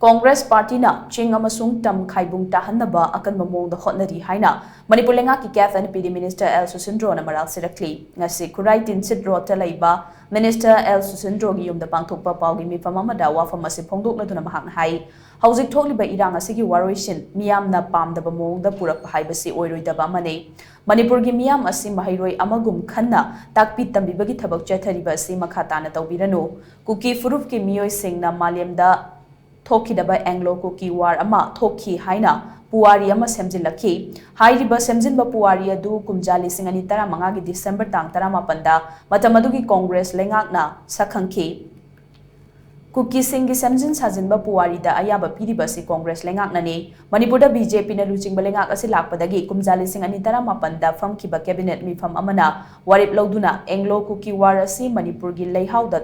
Congress Party na Ching Amasung Tam Khaibung Tahannaba Akanba Maongda Hotnari HAINA Manipur LEINGAK Cath and PD Minister SUSINDRO na MARAL SIRAKLI ngasi kurai tin sidro talaiba Minister SUSINDRO gi yumda pangthokpa pawgi mifam amada wafam asi phongdokladuna mahakna hai hauzik thokliba irang asigi waroishin miyamna pamdaba maongda purakpa haibasi oiroidaba amane Manipur gi miyam asi mahairoi amagum khanna takpi tambibagi thabak chathariba asi makha tana tawbiranu kuki furuf ki miyoi singna malemda Thokidaba Anglo Cookie War ama Thoki HAINA Puari ama semjilaki hairiba semjinba puari adu kumjali singani tara mangagi December tang tara mapanda matamadugi Congress LEINGAKna sakhangki Cookie singi semjin sajinba puari da ayaba piriba si Congress LEINGAKna ni Manipurda BJP na luchingba LEINGAK asi lakpadagi kumjali singani tara mapanda famkiba cabinet mifam amana warip lawduna Anglo Cookie War asi Manipur gi leihauda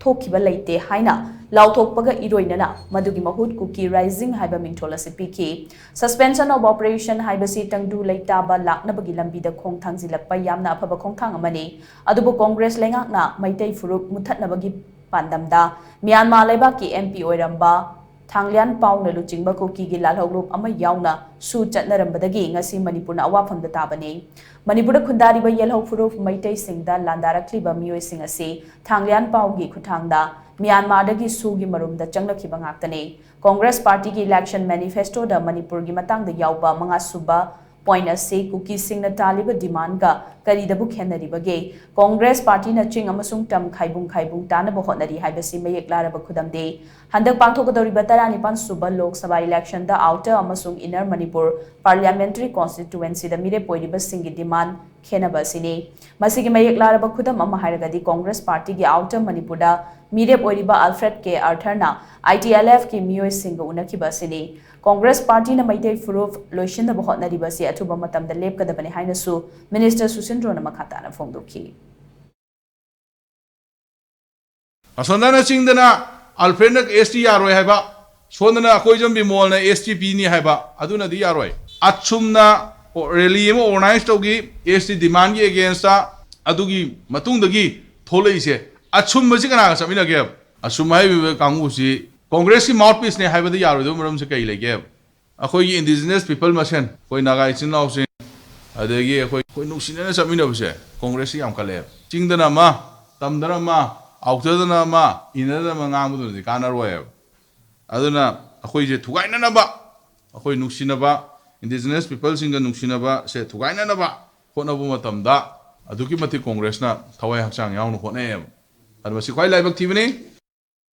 Thokiba leite HAINA Lauthokpaga iroinana madugi mahut Cookie Rising haiba mingthola se piki suspension of operation haiba si tangdu leitaba laknabagi lambida khongthangjilakpa yamna afaba khongthang amani adubu Congress LEINGAKna maitai furup muthatnabagi pandamda Myanmar leibaki MP oiramba Thanglian Pauna luchingba Cookie gi lalhoglup ama yauna su chatnarambadagi ngasi Manipurna awafamda tabani Manipurda khundariba yelhog furuf maitai singda landarakliba miyoi sing asi Thanglian Paugi khuthangda Myanmar dagi sugi marumda changlakhiba ngaktane Congress Party ki election manifesto da Manipur gi matangda yauba manga suba point ase Cookie singna taliba demand ga karidabu khenaribage Congress Party na Ching Amasung Tam Khaibung Tahannaba Hotnari haibasi mayek laraba khudamde handak pangthokadoriba 19 suba Lok Sabha election da outer amasung inner Manipur parliamentary constituency da mire poiriba singi demand khenaba sini masigi mayek laraba khudam ama hairagadi Congress Party gi outer Manipur da mire poiriba Alfred K Arthurna ITLF ki miyoi singa unakiba sini Congress Party na maitai furuf loishinda bahotnari basi athuba matamda lepkadabani haina su Minister SUSINDRO na makata na phongdokhi asondana chingdana Alfred na ST yaroi haiba sondana akoi jambi mol na STP ni haiba aduna di yaroi achumna rally mo organize togi ST demand gi against adugi matungdagi tholeise achum basi kana samina ge asum hai kangu si Congress की mouthpiece ने हाइबद यारो दो मरम से कई लेके अखोई indigenous people मसेन कोई नागा इचिन नाउ से अदेगी कोई नुसिने ने सबमिन बसे Congress की आमकले चिंगदना मा तमदना मा आउटदना मा इनदना मा ngamu दि काना रोय अदना अखोई जे थुगाइना बा अखोई नुसिनबा indigenous people सिंग नुसिनबा से थुगाइना बा होनबु मतमदा अदुकी मति Congress ना थवाय हक्सांग याउनु होने अदमसि ख्वाइ लाइबक थिबने